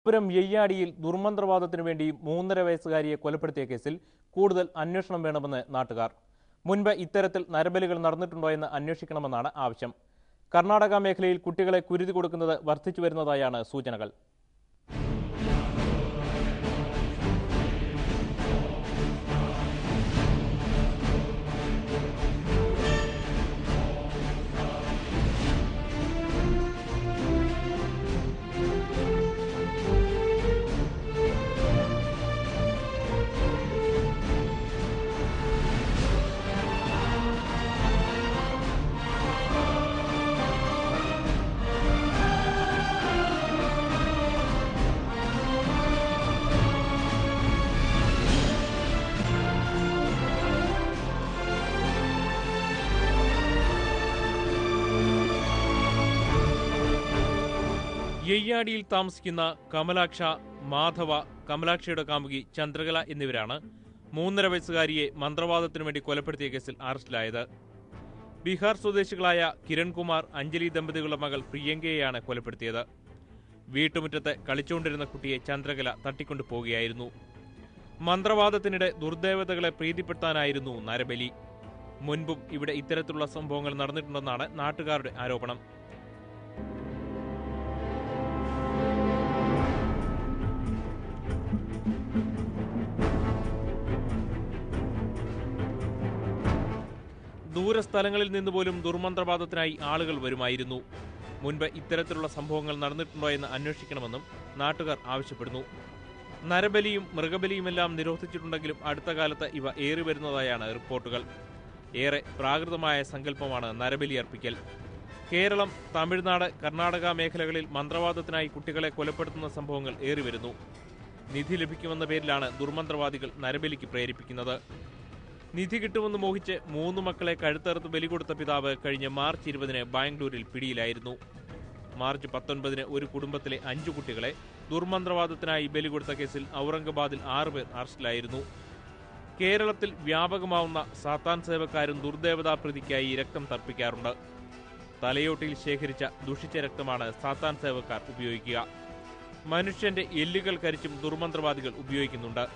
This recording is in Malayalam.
പുരം യെയ്യാടിയിൽ ദുർമന്ത്രവാദത്തിനു വേണ്ടി 3.5 വയസ്സുകാരിയെ കൊലപ്പെടുത്തിയ കേസിൽ കൂടുതൽ അന്വേഷണം വേണമെന്ന് നാട്ടുകാർ. മുൻപ് ഇത്തരത്തിൽ നരബലികൾ നടന്നിട്ടുണ്ടോ എന്ന് അന്വേഷിക്കണമെന്നാണ് ആവശ്യം. കർണാടക മേഖലയിൽ കുട്ടികളെ കുരുതി കൊടുക്കുന്നത് വർദ്ധിച്ചു വരുന്നതായാണ് സൂചനകൾ. യെയ്യാടിയിൽ താമസിക്കുന്ന കമലാക്ഷ, മാധവ, കമലാക്ഷയുടെ കാമുകി ചന്ദ്രകല എന്നിവരാണ് 3.5 വയസ്സുകാരിയെ മന്ത്രവാദത്തിനു വേണ്ടി കൊലപ്പെടുത്തിയ കേസിൽ അറസ്റ്റിലായത്. ബീഹാർ സ്വദേശികളായ കിരൺകുമാർ, അഞ്ജലി ദമ്പതികളുടെ മകൾ പ്രിയങ്കയെയാണ് കൊലപ്പെടുത്തിയത്. വീട്ടുമുറ്റത്ത് കളിച്ചുകൊണ്ടിരുന്ന കുട്ടിയെ ചന്ദ്രകല തട്ടിക്കൊണ്ടു പോകുകയായിരുന്നു. മന്ത്രവാദത്തിനിടെ ദുർദേവതകളെ പ്രീതിപ്പെടുത്താനായിരുന്നു നരബലി. മുൻപും ഇവിടെ ഇത്തരത്തിലുള്ള സംഭവങ്ങൾ നടന്നിട്ടുണ്ടെന്നാണ് നാട്ടുകാരുടെ ആരോപണം. ദൂരസ്ഥലങ്ങളിൽ നിന്നുപോലും ദുർമന്ത്രവാദത്തിനായി ആളുകൾ വരുമായിരുന്നു. മുൻപ് ഇത്തരത്തിലുള്ള സംഭവങ്ങൾ നടന്നിട്ടുണ്ടോ എന്ന് അന്വേഷിക്കണമെന്നും നാട്ടുകാർ ആവശ്യപ്പെടുന്നു. നരബലിയും മൃഗബലിയുമെല്ലാം നിരോധിച്ചിട്ടുണ്ടെങ്കിലും അടുത്ത കാലത്ത് ഇവ ഏറി വരുന്നതായാണ് റിപ്പോർട്ടുകൾ. ഏറെ പ്രാകൃതമായ സങ്കല്പമാണ് നരബലി അർപ്പിക്കൽ. കേരളം, തമിഴ്നാട്, കർണാടക മേഖലകളിൽ മന്ത്രവാദത്തിനായി കുട്ടികളെ കൊലപ്പെടുത്തുന്ന സംഭവങ്ങൾ ഏറിവരുന്നു. നിധി ലഭിക്കുമെന്ന പേരിലാണ് ദുർമന്ത്രവാദികൾ നരബലിക്ക് പ്രേരിപ്പിക്കുന്നത്. നിധി കിട്ടുമെന്ന് മോഹിച്ച് 3 മക്കളെ കഴുത്തറുത്ത് ബലി കൊടുത്ത പിതാവ് കഴിഞ്ഞ മാർച്ച് 20-ന് ബാംഗ്ലൂരിൽ പിടിയിലായിരുന്നു. മാർച്ച് 19-ന് ഒരു കുടുംബത്തിലെ 5 കുട്ടികളെ ദുർമന്ത്രവാദത്തിനായി ബലി കൊടുത്ത കേസിൽ ഔറംഗാബാദിൽ 6 പേർ അറസ്റ്റിലായിരുന്നു. കേരളത്തിൽ വ്യാപകമാവുന്ന സാത്താൻ സേവക്കാരും ദുർദേവതാ പ്രീതിക്കായി രക്തം തർപ്പിക്കാറുണ്ട്. തലയോട്ടിയിൽ ശേഖരിച്ച ദുഷിച്ച രക്തമാണ് സാത്താൻ സേവക്കാർ ഉപയോഗിക്കുക. മനുഷ്യന്റെ എല്ലുകൾ കരിച്ചും ദുർമന്ത്രവാദികൾ ഉപയോഗിക്കുന്നുണ്ട്.